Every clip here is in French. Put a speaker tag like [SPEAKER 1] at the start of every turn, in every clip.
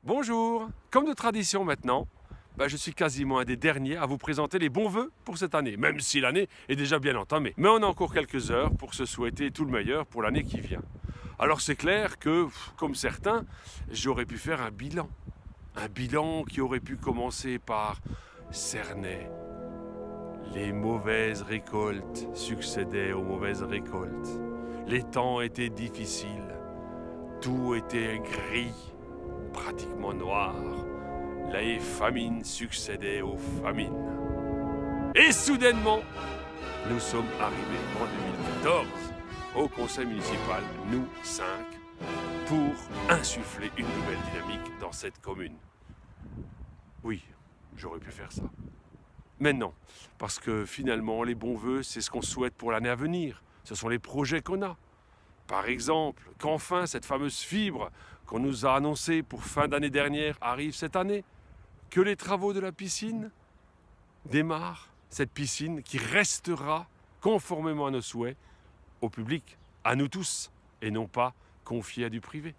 [SPEAKER 1] Bonjour, comme de tradition maintenant, je suis quasiment un des derniers à vous présenter les bons vœux pour cette année, même si l'année est déjà bien entamée. Mais on a encore quelques heures pour se souhaiter tout le meilleur pour l'année qui vient. Alors c'est clair que, comme certains, j'aurais pu faire un bilan. Un bilan qui aurait pu commencer par Cernay. Les mauvaises récoltes succédaient aux mauvaises récoltes. Les temps étaient difficiles. Tout était gris, pratiquement noir. Les famines succédaient aux famines. Et soudainement, nous sommes arrivés en 2014 au conseil municipal, nous 5, pour insuffler une nouvelle dynamique dans cette commune. Oui, j'aurais pu faire ça. Mais non, parce que finalement, les bons vœux, c'est ce qu'on souhaite pour l'année à venir. Ce sont les projets qu'on a. Par exemple, qu'enfin cette fameuse fibre qu'on nous a annoncée pour fin d'année dernière arrive cette année. Que les travaux de la piscine démarrent. Cette piscine qui restera, conformément à nos souhaits, au public, à nous tous, et non pas confiée à du privé.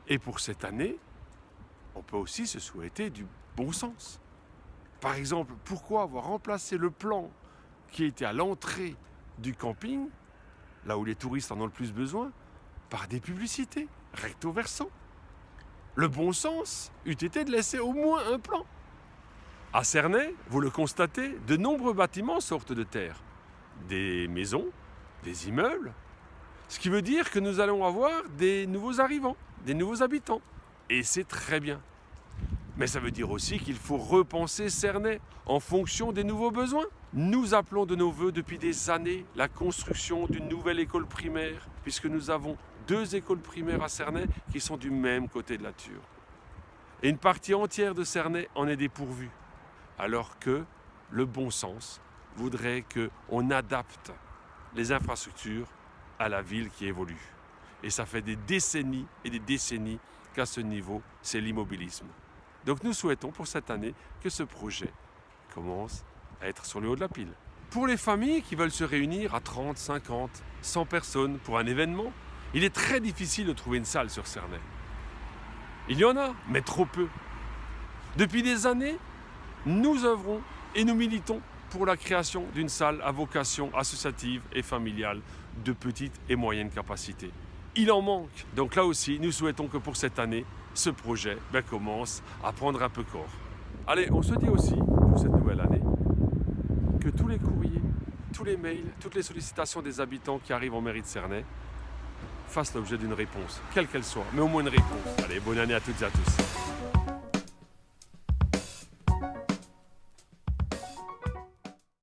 [SPEAKER 1] Et pour cette année, on peut aussi se souhaiter du bon sens. Par exemple, pourquoi avoir remplacé le plan qui était à l'entrée du camping, là où les touristes en ont le plus besoin, par des publicités, recto verso. Le bon sens eût été de laisser au moins un plan. À Cernay, vous le constatez, de nombreux bâtiments sortent de terre. Des maisons, des immeubles. Ce qui veut dire que nous allons avoir des nouveaux arrivants, des nouveaux habitants. Et c'est très bien. Mais ça veut dire aussi qu'il faut repenser Cernay en fonction des nouveaux besoins. Nous appelons de nos vœux depuis des années la construction d'une nouvelle école primaire, puisque nous avons 2 écoles primaires à Cernay qui sont du même côté de la Thur. Et une partie entière de Cernay en est dépourvue, alors que le bon sens voudrait qu'on adapte les infrastructures à la ville qui évolue. Et ça fait des décennies et des décennies qu'à ce niveau, c'est l'immobilisme. Donc nous souhaitons pour cette année que ce projet commence à être sur le haut de la pile. Pour les familles qui veulent se réunir à 30, 50, 100 personnes pour un événement, il est très difficile de trouver une salle sur Cernay. Il y en a, mais trop peu. Depuis des années, nous œuvrons et nous militons pour la création d'une salle à vocation associative et familiale de petite et moyenne capacité. Il en manque. Donc là aussi, nous souhaitons que pour cette année, ce projet commence à prendre un peu corps. Allez, on se dit aussi, pour cette nouvelle année, que tous les courriers, tous les mails, toutes les sollicitations des habitants qui arrivent en mairie de Cernay fassent l'objet d'une réponse, quelle qu'elle soit, mais au moins une réponse. Allez, bonne année à toutes et à tous.